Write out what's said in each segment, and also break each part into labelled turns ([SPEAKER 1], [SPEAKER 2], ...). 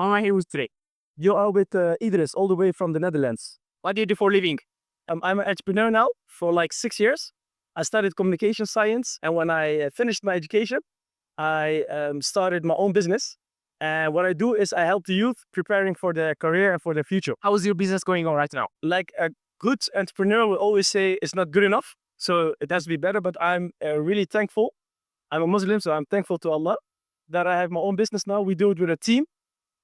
[SPEAKER 1] How am I here with today?
[SPEAKER 2] You are with Idris, all the way from the Netherlands.
[SPEAKER 1] What do you do for a living?
[SPEAKER 2] I'm an entrepreneur now for like 6 years. I studied communication science, and when I finished my education, I started my own business. And what I do is I help the youth preparing for their career and for their future.
[SPEAKER 1] How is your business going on right now?
[SPEAKER 2] Like a good entrepreneur will always say it's not good enough, so it has to be better. But I'm really thankful. I'm a Muslim, so I'm thankful to Allah that I have my own business now. We do it with a team.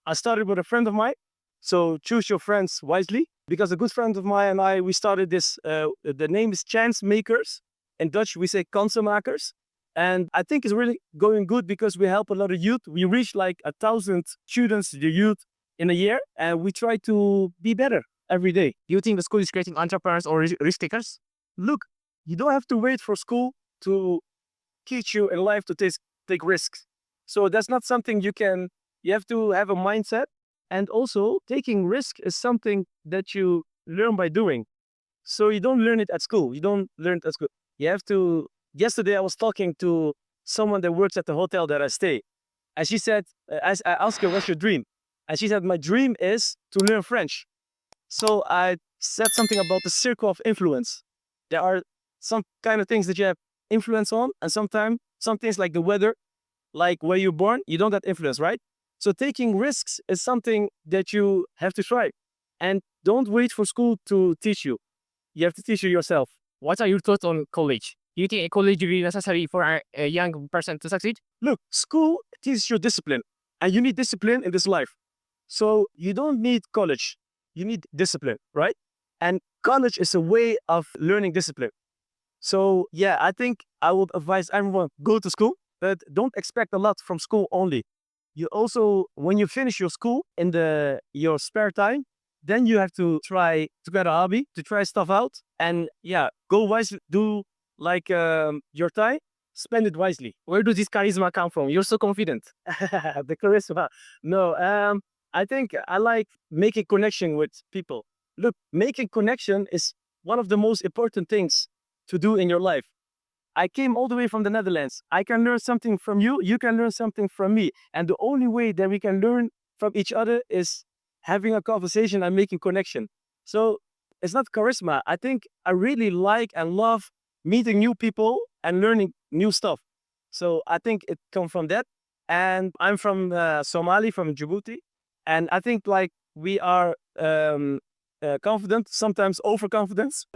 [SPEAKER 2] I started with a friend of mine. So choose your friends wisely, because a good friend of mine and I, we started this, the name is Chance Makers. In Dutch, we say kansenmakers. And I think it's really going good because we help a lot of youth. We reach like 1,000 students, the youth, in a year, and we try to be better every day.
[SPEAKER 1] Do you think the school is creating entrepreneurs or risk takers?
[SPEAKER 2] Look, you don't have to wait for school to teach you in life to take risks. So that's not something you have to have a mindset. And also, taking risk is something that you learn by doing. So you don't learn it at school. You don't learn it at school. You have to. Yesterday, I was talking to someone that works at the hotel that I stay. And she said, I asked her, what's your dream? And she said, my dream is to learn French. So I said something about the circle of influence. There are some kind of things that you have influence on, and sometimes some things like the weather, like where you're born, you don't have influence, right? So taking risks is something that you have to try. And don't wait for school to teach you. You have to teach you yourself.
[SPEAKER 1] What are your thoughts on college? Do you think a college will be necessary for a young person to succeed?
[SPEAKER 2] Look, school teaches you discipline, and you need discipline in this life. So you don't need college. You need discipline, right? And college is a way of learning discipline. So yeah, I think I would advise everyone, go to school, but don't expect a lot from school only. You also, when you finish your school in your spare time, then you have to try to get a hobby, to try stuff out, and yeah, go wisely, do like your time, spend it wisely.
[SPEAKER 1] Where does this charisma come from? You're so confident.
[SPEAKER 2] The charisma. No, I think I like making connection with people. Look, making connection is one of the most important things to do in your life. I came all the way from the Netherlands. I can learn something from you. You can learn something from me. And the only way that we can learn from each other is having a conversation and making connection. So it's not charisma. I think I really like and love meeting new people and learning new stuff. So I think it comes from that. And I'm from Somali, from Djibouti. And I think like we are confident, sometimes overconfidence.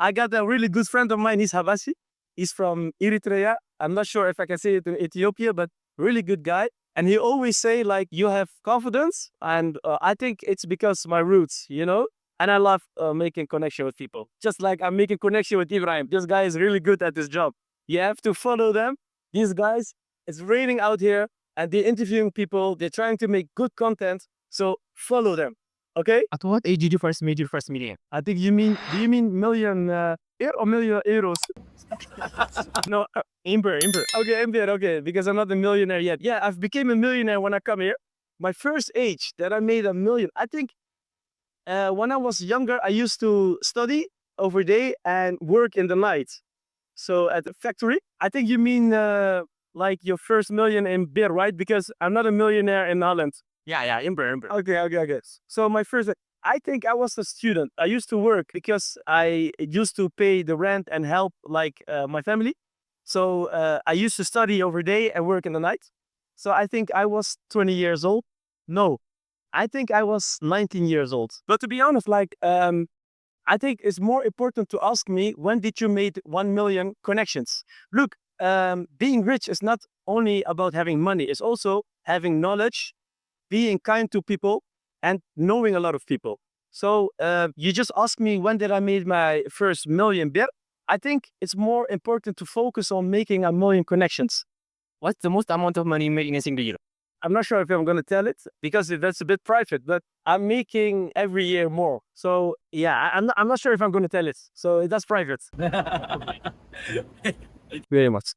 [SPEAKER 2] I got a really good friend of mine, he's Habasi. He's from Eritrea. I'm not sure if I can say it in Ethiopia, but really good guy. And he always say like, you have confidence. And I think it's because my roots, you know? And I love making connection with people. Just like I'm making connection with Ibrahim. This guy is really good at this job. You have to follow them. These guys, it's raining out here and they're interviewing people. They're trying to make good content. So follow them. Okay?
[SPEAKER 1] At what age did you first made your first million?
[SPEAKER 2] I think do you mean million or million euros? No, Imber. Okay, Imber, okay, because I'm not a millionaire yet. Yeah, I've became a millionaire when I come here. My first age that I made a million, I think when I was younger, I used to study over day and work in the night. So at the factory, I think you mean like your first million in beer, right? Because I'm not a millionaire in Holland.
[SPEAKER 1] Yeah, Imber.
[SPEAKER 2] Okay. So my first, I think I was a student. I used to work because I used to pay the rent and help like my family. So I used to study over day and work in the night. So I think I was 20 years old. No, I think I was 19 years old. But to be honest, like, I think it's more important to ask me, when did you make 1 million connections? Look, being rich is not only about having money. It's also having knowledge, being kind to people, and knowing a lot of people. So you just asked me, when did I make my first million beer? I think it's more important to focus on making 1 million connections.
[SPEAKER 1] What's the most amount of money you made in a single year?
[SPEAKER 2] I'm not sure if I'm going to tell it because that's a bit private, but I'm making every year more. So yeah, I'm not sure if I'm going to tell it. So that's private.
[SPEAKER 1] Thank
[SPEAKER 2] Very much.